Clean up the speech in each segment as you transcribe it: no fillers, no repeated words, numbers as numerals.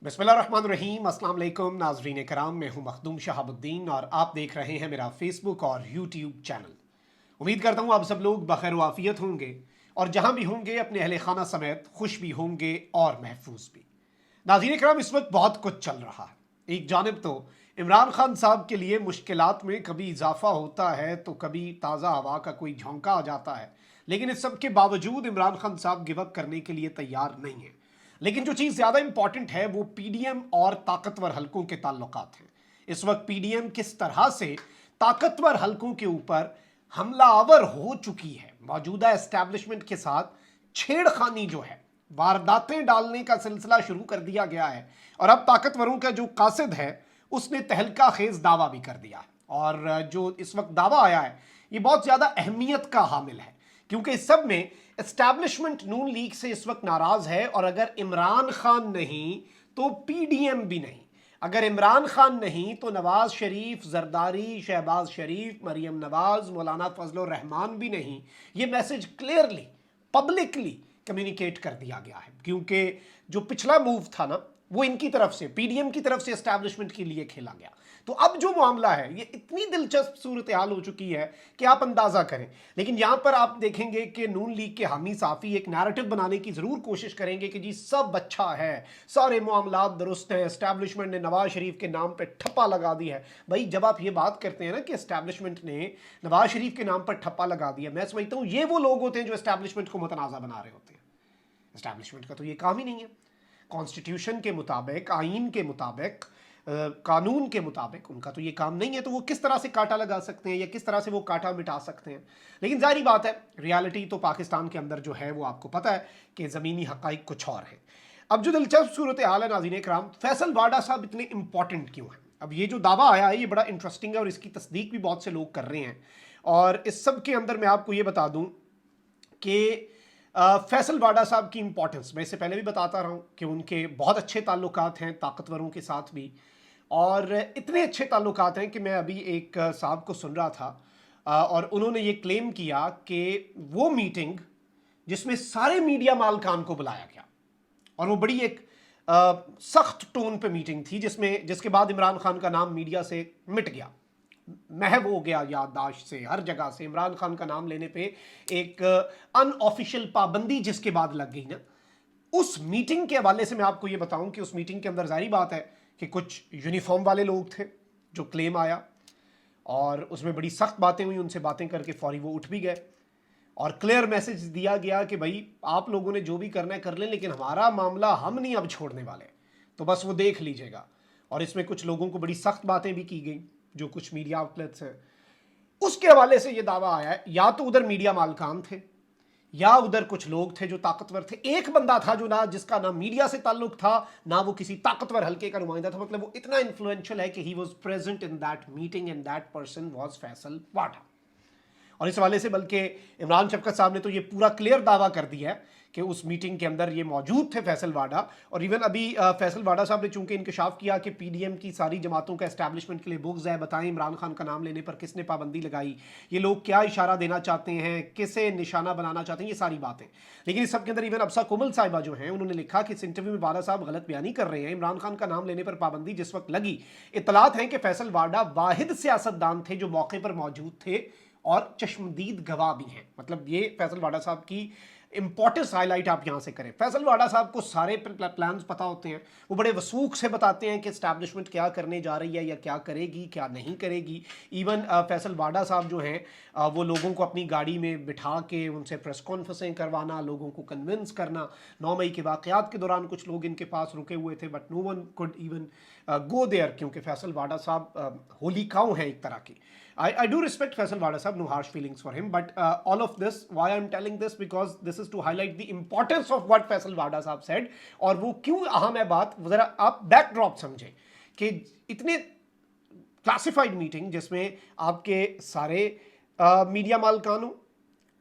बिस्मिल्लाहिर्रहमानिर्रहीम। अस्सलाम वालेकुम नाज़रीन कराम, मैं हूं मखदूम शहाबुद्दीन और आप देख रहे हैं मेरा फेसबुक और यूट्यूब चैनल। उम्मीद करता हूं आप सब लोग बखैर वाफियत होंगे और जहां भी होंगे अपने अहले खाना समेत खुश भी होंगे और महफूज भी। नाज़रीन कराम, इस वक्त बहुत कुछ चल रहा है। एक जानिब तो इमरान खान साहब के लिए मुश्किलात में कभी इजाफा होता है तो कभी ताज़ा हवा का कोई झोंका आ जाता है, लेकिन इस सब के बावजूद इमरान खान साहब गिव अप करने के लिए तैयार नहीं है। लेकिन जो चीज़ ज़्यादा इंपॉर्टेंट है वो पीडीएम और ताकतवर हलकों के ताल्लुकात हैं। इस वक्त पीडीएम किस तरह से ताकतवर हलकों के ऊपर हमलावर हो चुकी है, मौजूदा एस्टैब्लिशमेंट के साथ छेड़खानी जो है, वारदातें डालने का सिलसिला शुरू कर दिया गया है और अब ताकतवरों का जो कासिद है उसने तहलका खेज दावा भी कर दिया है। और जो इस वक्त दावा आया है ये बहुत ज़्यादा अहमियत का हामिल है, क्योंकि इस सब में एस्टैब्लिशमेंट नून लीग से इस वक्त नाराज है और अगर इमरान खान नहीं तो पीडीएम भी नहीं। अगर इमरान खान नहीं तो नवाज शरीफ, जरदारी, शहबाज शरीफ, मरियम नवाज, मौलाना फजल रहमान भी नहीं। ये मैसेज क्लियरली पब्लिकली कम्युनिकेट कर दिया गया है, क्योंकि जो पिछला मूव था ना वो इनकी तरफ से, पीडीएम की तरफ से एस्टैब्लिशमेंट के लिए खेला गया। तो अब जो मामला है ये इतनी दिलचस्प सूरत हाल हो चुकी है कि आप अंदाजा करें। लेकिन यहां पर आप देखेंगे कि नून लीग के हामी साफी एक नैरेटिव बनाने की जरूर कोशिश करेंगे कि जी सब अच्छा है, सारे मामला दुरुस्त हैं, एस्टैब्लिशमेंट ने नवाज शरीफ के नाम पर ठप्पा लगा दी है। भाई जब आप ये बात करते हैं ना कि एस्टैब्लिशमेंट ने नवाज शरीफ के नाम पर ठप्पा लगा दिया, मैं समझता हूं ये वो लोग होते हैं जो एस्टैब्लिशमेंट को मुतनाज़ा बना रहे होते हैं। एस्टैब्लिशमेंट का तो ये काम ही नहीं है। कॉन्स्टिट्यूशन के मुताबिक, आइन के मुताबिक, कानून के मुताबिक उनका तो ये काम नहीं है, तो वो किस तरह से कांटा लगा सकते हैं या किस तरह से वो कांटा मिटा सकते हैं। लेकिन जाहिर बात है रियलिटी तो पाकिस्तान के अंदर जो है वो आपको पता है कि ज़मीनी हक़ाइक़ कुछ और है। अब जो दिलचस्प सूरत हाल है नाज़रीन इकराम, फैसल वाडा साहब इतने इंपॉर्टेंट क्यों हैं? अब ये जो दावा आया है ये बड़ा इंटरेस्टिंग है और इसकी तस्दीक भी बहुत से लोग कर रहे हैं। और इस सब के अंदर मैं आपको ये बता दूं कि फैसल वाडा साहब की इंपॉर्टेंस मैं इससे पहले भी बताता रहा हूँ कि उनके बहुत अच्छे ताल्लुकात हैं ताकतवरों के साथ भी, और इतने अच्छे ताल्लुकात हैं कि मैं अभी एक साहब को सुन रहा था और उन्होंने ये क्लेम किया कि वो मीटिंग जिसमें सारे मीडिया मालकान को बुलाया गया और वो बड़ी एक सख्त टोन पे मीटिंग थी जिसके बाद इमरान खान का नाम मीडिया से मिट गया, महव हो गया याददाश्त से, हर जगह से इमरान खान का नाम लेने पे एक अनऑफिशियल पाबंदी जिसके बाद लग गई ना, उस मीटिंग के हवाले से मैं आपको ये बताऊं कि उस मीटिंग के अंदर जाहिर बात है कि कुछ यूनिफॉर्म वाले लोग थे जो क्लेम आया और उसमें बड़ी सख्त बातें हुई, उनसे बातें करके फौरी वो उठ भी गए और क्लियर मैसेज दिया गया कि भाई आप लोगों ने जो भी करना है कर लें, लेकिन हमारा मामला हम नहीं अब छोड़ने वाले, तो बस वो देख लीजिएगा। और इसमें कुछ लोगों को बड़ी सख्त बातें भी की गई जो कुछ मीडिया आउटलेट्स हैं, उसके हवाले से ये दावा आया है या तो उधर मीडिया मालकान थे या उधर कुछ लोग थे जो ताकतवर थे। एक बंदा था जो ना जिसका ना मीडिया से ताल्लुक था ना वो किसी ताकतवर हल्के का नुमाइंदा था, मतलब वो इतना इन्फ्लुएंशियल है कि he was present in that meeting and that person was Faisal Vawda. और इस हवाले से बल्कि इमरान शफकत साहब ने तो ये पूरा क्लियर दावा कर दिया है कि उस मीटिंग के अंदर ये मौजूद थे फैसल वाडा। और इवन अभी फैसल वाडा साहब ने चूंकि इंकशाफ किया कि पीडीएम की सारी जमातों का एस्टैब्लिशमेंट के लिए बुग्ज है, बताएं इमरान खान का नाम लेने पर किसने पाबंदी लगाई, ये लोग क्या इशारा देना चाहते हैं, किसे निशाना बनाना चाहते हैं, ये सारी बातें। लेकिन इस सब के अंदर इवन अब्सा कोमल साहिबा जो हैं उन्होंने लिखा कि इस इंटरव्यू में वाडा साहब गलत बयानी कर रहे हैं, इमरान खान का नाम लेने पर पाबंदी जिस वक्त लगी, इतलात हैं कि फैसल वाडा वाहिद सियासतदान थे जो मौके पर मौजूद थे और चश्मदीद गवाह भी हैं। मतलब ये फैसल वाडा साहब की इंपॉर्टेंस हाईलाइट आप यहां से करें। फैसल वाडा साहब को सारे प्लान्स पता होते हैं, वो बड़े वसूख से बताते हैं कि एस्टैब्लिशमेंट क्या करने जा रही है या क्या करेगी क्या नहीं करेगी। इवन फैसल वाडा साहब जो हैं वो लोगों को अपनी गाड़ी में बिठा के उनसे प्रेस कॉन्फ्रेंसें करवाना, लोगों को कन्विंस करना। 9 मई के वाक़यात के दौरान कुछ लोग इनके पास रुके हुए थे but no one could even go there, क्योंकि फैसल वाडा साहब होली काउ हैं एक तरह की। I do respect Faisal Wada sahab, no harsh feelings for him, but all of this, why I'm telling this, because this is to highlight the importance of what Faisal Wada sahab said। और वो क्यों अहम है बात, जरा आप backdrop समझें कि इतने क्लासिफाइड मीटिंग जिसमें आपके सारे मीडिया मालकानों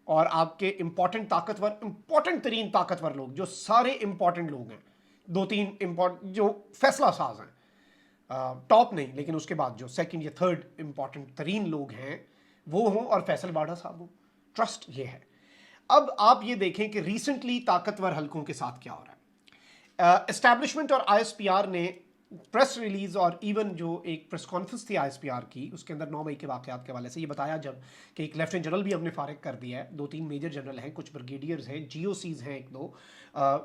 और आपके इंपॉर्टेंट तरीन ताकतवर लोग, जो सारे इंपॉर्टेंट लोग हैं, 2-3 इंपॉर्टेंट जो फैसला साज हैं, टॉप नहीं लेकिन उसके बाद जो सेकंड या थर्ड इंपॉर्टेंट तरीन लोग हैं वो हों और फैसल वाडा साहब हों, ट्रस्ट ये है। अब आप ये देखें कि रिसेंटली ताकतवर हलकों के साथ क्या हो रहा है। एस्टैब्लिशमेंट और आईएसपीआर ने प्रेस रिलीज और इवन जो एक प्रेस कॉन्फ्रेंस थी आईएसपीआर की, उसके अंदर 9 मई के वाक़यात के हवाले से ये बताया जब कि एक लेफ्टिनेंट जनरल भी हमने फारिग कर दिया है, 2-3 मेजर जनरल हैं, कुछ ब्रिगेडियर्स हैं, जीओसीज हैं 1-2,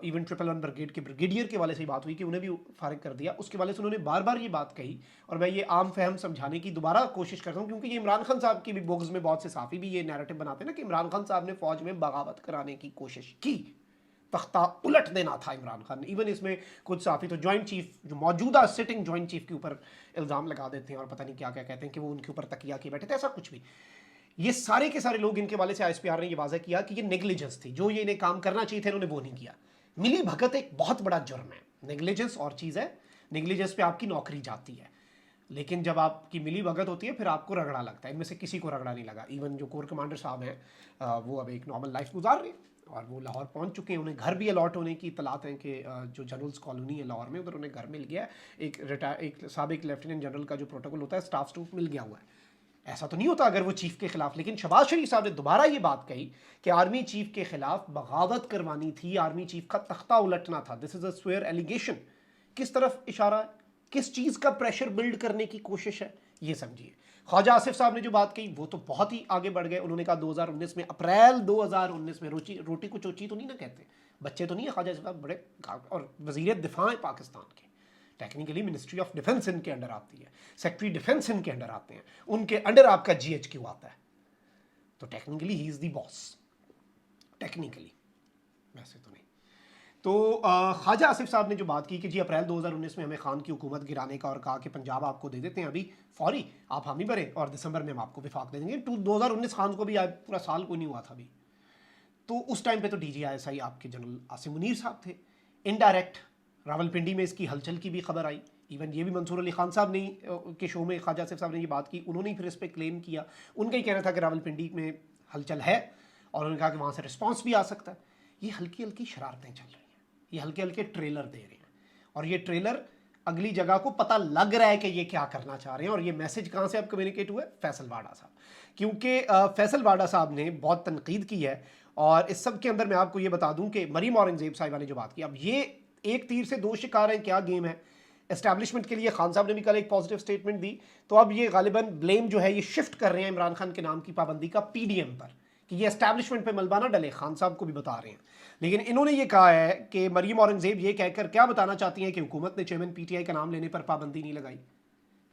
इवन 111 ब्रिगेड के ब्रिगेडियर के वाले से ही बात हुई कि उन्हें भी फारिग कर दिया। उसके वाले से उन्होंने बार बार ये बात कही, और मैं ये आम फहम समझाने की दोबारा कोशिश करता हूँ, क्योंकि ये इमरान खान साहब की भी बुक्स में बहुत से साफ़ी भी ये नैरेटिव बनाते हैं ना कि इमरान खान साहब ने फ़ौज में बगावत कराने की कोशिश की, तख्ता उलट देना था इमरान खान ने। इवन इसमें कुछ साफ़ी तो जॉइंट चीफ, जो मौजूदा सिटिंग जॉइंट चीफ के ऊपर इल्ज़ाम लगा देते हैं और पता नहीं क्या क्या कहते हैं कि वो उनके ऊपर तकिया किए बैठे थे, ऐसा कुछ भी। ये सारे के सारे लोग, इनके वाले से आईएसपीआर ने ये वाज़ह किया कि ये नेग्लिजेंस थी, जो ये इन्हें काम करना चाहिए था इन्होंने वो नहीं किया। मिली भगत एक बहुत बड़ा जुर्म है, नेग्लिजेंस और चीज़ है, नेग्लिजेंस पे आपकी नौकरी जाती है, लेकिन जब आपकी मिली भगत होती है फिर आपको रगड़ा लगता है। इनमें से किसी को रगड़ा नहीं लगा। इवन जो कोर कमांडर साहब हैं वो अब एक नॉर्मल लाइफ गुजार रहे हैं और वो लाहौर पहुंच चुके हैं। उन्हें घर भी अलॉट होने की इतलात हैं कि जो जनरल्स कॉलोनी है लाहौर में, उधर उन्हें घर मिल गया। एक साबिक लेफ्टिनेंट जनरल का जो प्रोटोकॉल होता है, स्टाफ स्टूफ मिल गया हुआ है। ऐसा तो नहीं होता अगर वो चीफ के खिलाफ, लेकिन शहबाज शरीफ साहब ने दोबारा ये बात कही कि आर्मी चीफ के खिलाफ बगावत करवानी थी, आर्मी चीफ का तख्ता उलटना था। This is a swear allegation. किस तरफ इशारा है, किस चीज़ का प्रेशर बिल्ड करने की कोशिश है, ये समझिए। ख्वाजा आसिफ साहब ने जो बात कही वो तो बहुत ही आगे बढ़ गए। उन्होंने कहा 2019 में, अप्रैल 2019 में, रोटी को चोची तो नहीं ना कहते, बच्चे तो नहीं है ख्वाजा आसिफ साहब, बड़े और वजीर दिफा है पाकिस्तान के। टेक्निकली मिनिस्ट्री ऑफ डिफेंस इनके अंडर आती है, सेक्रेटरी डिफेंस इनके अंडर आते हैं, उनके अंडर आपका जीएचक्यू आता है, तो technically he is the boss, technically, वैसे तो नहीं। तो ख्वाजा आसिफ साहब ने जो बात की कि जी अप्रैल 2019 में हमें खान की हुकूमत गिराने का, और कहा कि पंजाब आपको दे देते हैं अभी फौरी, आप हामी भरें और दिसंबर में हम आपको विफाक दे देंगे। 2019 खान को भी पूरा साल को नहीं हुआ था अभी। तो उस टाइम पे तो DGISI आपके जनरल आसिम मुनीर साहब थे। इनडायरेक्ट रावलपिंडी में इसकी हलचल की भी खबर आई। इवन ये भी मंसूर अली खान साहब ने के शो में ख्वाजा आसिफ साहब ने ये बात की, उन्होंने ही फिर इस पर क्लेम किया। उनका ही कहना था कि रावलपिंडी में हलचल है, और उन्होंने कहा कि वहाँ से रिस्पॉन्स भी आ सकता है। ये हल्की हल्की शरारतें चल रही हैं, ये हल्के हल्के ट्रेलर दे रहे हैं, और ये ट्रेलर अगली जगह को पता लग रहा है कि ये क्या करना चाह रहे हैं। और ये मैसेज कहाँ से अब कम्युनिकेट हुआ है? फैसल वाडा साहब, क्योंकि फैसल वाडा साहब ने बहुत तनकीद की है। और इस सब के अंदर मैं आपको ये बता दूं कि मरीम औरंगजेब साहिबा ने जो बात की, अब ये एक तीर से दो शिकार हैं, क्या गेम है एस्टैब्लिशमेंट के लिए। खान साहब ने भी कल एक पॉजिटिव स्टेटमेंट दी, तो अब ये गालिबन ब्लेम जो है ये शिफ्ट कर रहे हैं इमरान खान के नाम की पाबंदी का PDM पर, कि ये एस्टैब्लिशमेंट पे मलबा ना डले। खान साहब को भी बता रहे हैं, लेकिन इन्होंने ये कहा है कि मरीम औरंगजेब ये कहकर क्या बताना चाहती हैं कि हुकूमत ने चेयरमैन PTI का नाम लेने पर पाबंदी नहीं लगाई।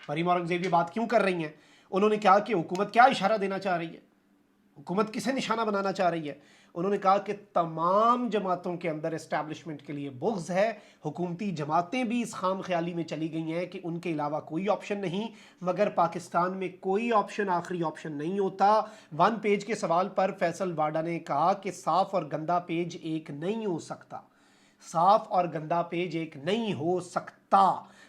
मरीम औरंगजेब ये बात क्यों कर रही हैं? उन्होंने कहा कि हुकूमत क्या इशारा देना चाह रही है, हुकूमत किसे निशाना बनाना चाह रही है। उन्होंने कहा कि तमाम जमातों के अंदर एस्टैब्लिशमेंट के लिए बुग़्ज़ है, हुकूमती जमातें भी इस खाम ख्याली में चली गई हैं कि उनके अलावा कोई ऑप्शन नहीं, मगर पाकिस्तान में कोई ऑप्शन आखिरी ऑप्शन नहीं होता। 1 पेज के सवाल पर फैसल वाडा ने कहा कि साफ़ और गंदा पेज एक नहीं हो सकता, साफ़ और गंदा पेज एक नहीं हो सकता।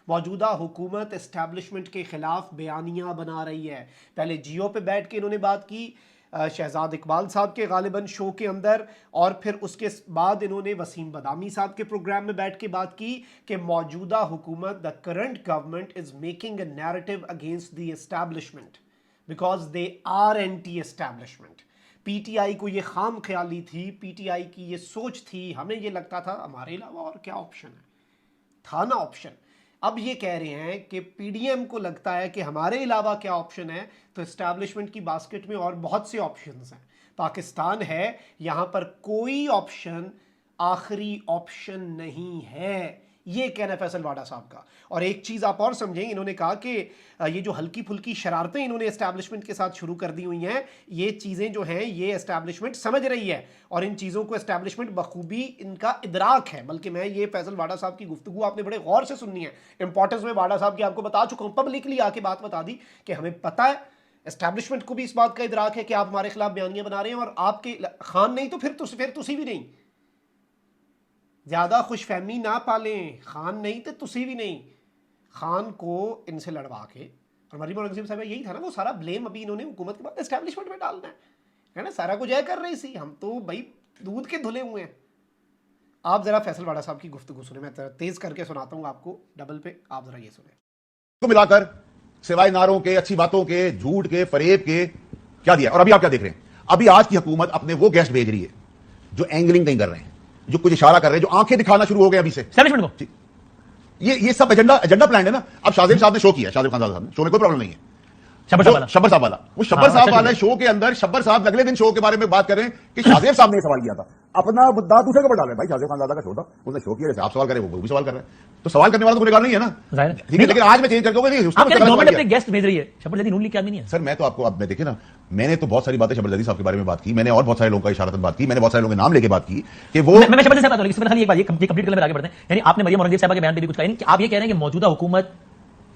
मौजूदा हुकूमत एस्टैब्लिशमेंट के ख़िलाफ़ बयानियाँ बना रही है। पहले जियो पे बैठ के इन्होंने बात की शहजाद इकबाल साहब के गालिबन शो के अंदर, और फिर उसके बाद इन्होंने वसीम बदामी साहब के प्रोग्राम में बैठ के बात की कि मौजूदा हुकूमत, the current government is making a narrative against the establishment because they are anti establishment. PTI को ये खाम ख्याली थी, PTI की ये सोच थी, हमें ये लगता था हमारे अलावा और क्या ऑप्शन है, था ना ऑप्शन। अब ये कह रहे हैं कि PDM को लगता है कि हमारे अलावा क्या ऑप्शन है, तो एस्टैब्लिशमेंट की बास्केट में और बहुत से ऑप्शंस हैं। पाकिस्तान है, यहाँ पर कोई ऑप्शन आखिरी ऑप्शन नहीं है, ये कहना है फैसल वाडा साहब का। और एक चीज़ आप और समझें, इन्होंने कहा कि ये जो हल्की फुल्की शरारतें इन्होंने एस्टैब्लिशमेंट के साथ शुरू कर दी हुई हैं, ये चीज़ें जो हैं ये एस्टैब्लिशमेंट समझ रही है, और इन चीज़ों को एस्टैब्लिशमेंट बखूबी इनका इदराक है। बल्कि मैं ये फैसल वाडा साहब की गुफ्तगू आपने बड़े गौर से सुननी है। इंपॉर्टेंस में वाडा साहब की आपको बता चुका हूँ, पब्लिकली आके बात बता दी कि हमें पता है, एस्टैब्लिशमेंट को भी इस बात का इदराक है कि आप हमारे खिलाफ बयानियाँ बना रहे हैं, और आपके खान नहीं तो फिर तुसी भी नहीं। ज़्यादा खुशफहमी ना पालें, खान नहीं तो तुसी भी नहीं। खान को इनसे लड़वा के, और मरीम औरंगजेब साहब यही था ना, वो सारा ब्लेम अभी इन्होंने हुकूमत के बाद एस्टैब्लिशमेंट में डालना है ना, सारा कुछ है कर रही थी, हम तो भाई दूध के धुले हुए हैं। आप ज़रा फैसल वाडा साहब की गुफ्तगू सुने, मैं तेज़ करके सुनाता हूँ आपको डबल पे, आप ज़रा ये सुने। तो मिलाकर सिवाय नारों के, अच्छी बातों के, झूठ के, फरेब के क्या दिया। और अभी आप क्या देख रहे हैं? अभी आज की हुकूमत अपने वो गेस्ट भेज रही है जो एंगलिंग नहीं कर रहे हैं, जो कुछ इशारा कर रहे हैं, जो आंखें दिखाना शुरू हो गए अभी से एस्टैब्लिशमेंट को। ये सब एजेंडा प्लान है ना। अब शाहजेब साहब ने शो किया, शाहजेब खान साहब ने शो में कोई प्रॉब्लम नहीं है। शब्बर साहब वाला, शब्बर साहब वाला, वो शब्बर हाँ, साहब अच्छा वाला ठीक शो के अंदर शब्बर साहब अगले दिन शो के बारे में बात कर रहे हैं कि शाहजेब साहब ने सवाल किया था, अपना मुद्दा दूसरे के ऊपर डाल रहे हैं। भाई शाहजेब खान का शो था, उसने शो किया, जैसे आप सवाल करें वो भी सवाल कर रहे हैं, तो सवाल करने वाला तो गुनहगार नहीं है ना। जाहिर है। ठीक है, लेकिन आज मैं चेंज करके आप कहते हैं गवर्नमेंट अपने गेस्ट भेज रही है, शब्बर जैदी नून लीग के आदमी नहीं है। सर मैं तो आपको, अब मैं देखिए ना, मैंने तो बहुत सारी बातें शब्बर जैदी साहब के बारे में बात की, मैंने और बहुत सारे लोगों का इशारतन बात की, मैंने बहुत सारे लोगों के नाम लेके बात की कि वो मैं शब्बर साहब इससे खाली एक बात ये कंप्लीट करने में आगे बढ़ते हैं। यानी आपने मरियम औरंगजेब साहब के बयान पे भी कुछ कहा, यानी कि आप ये कह रहे हैं कि मौजूदा हुकूमत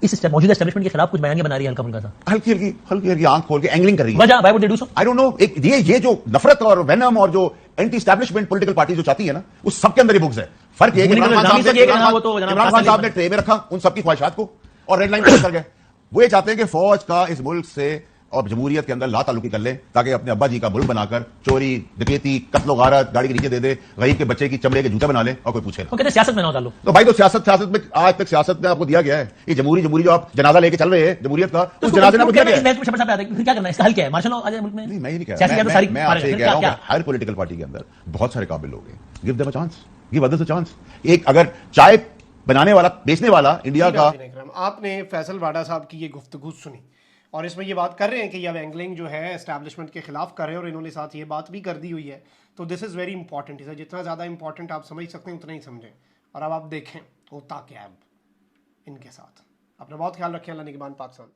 इस मौजूदा एस्टैब्लिशमेंट के खिलाफ कुछ बयान बना रही है हल्का फुल्का सा, हल्की आंख खोल के एंगलिंग कर रही है। वजह why would they do so? I don't know. ये जो नफरत और वेनम और जो एंटी एस्टैब्लिशमेंट पॉलिटिकल पार्टी जो चाहती है ना, उस सबके अंदर ये बुग्स है। फर्क ये है कि इमरान खान साहब ने ट्रे में रखा उन सबकी ख्वाहिशात को और रेड लाइन क्रॉस कर गए। वो ये चाहते हैं कि फौज का इस मुल्क से और जमहूरियत के अंदर ला ताल्लुकी कर ले, ताकि अपने अब्बा जी का मुल्क बनाकर चोरी, डकैती, कत्ल गारत गाड़ी के नीचे दे दे, गरीब के बच्चे की चमड़े के जूते बना ले और कोई पूछे ना। वो कहते हैं सियासत में ना ताल्लुक। तो भाई तो सियासत में आज तक सियासत में आपको दिया गया है। ये जमहूरी जो आप जनाजा लेके चल रहे हैं जमहूरियत का, उस जनाजे में आपको दिया गया है। शब्बर साहब आते हैं, क्या करना है, इसका हल क्या है? मार्शल लॉ आ जाए मुल्क में? नहीं, मैं ये नहीं कह सियासी रहा, सारी मैं आपसे कह रहा हूं क्या? कि हर पॉलिटिकल पार्टी के अंदर बहुत सारे काबिल लोग हैं। Give them a chance, give others a chance. एक अगर चाय बनाने वाला, बेचने वाला इंडिया का, आपने फैसल वाडा साहब की ये गुफ्तगू सुनी और इसमें ये बात कर रहे हैं कि ये एंगलिंग जो है एस्टैब्लिशमेंट के खिलाफ कर रहे हैं और इन्होंने साथ ये बात भी कर दी हुई है। तो दिस इज़ वेरी इंपॉर्टेंट। इसे जितना ज़्यादा इंपॉर्टेंट आप समझ सकते हैं उतना ही समझें। और अब आप देखें होता क्या है इनके साथ। अपना बहुत ख्याल रखें। अल्लाह निगहबान पाकिस्तान।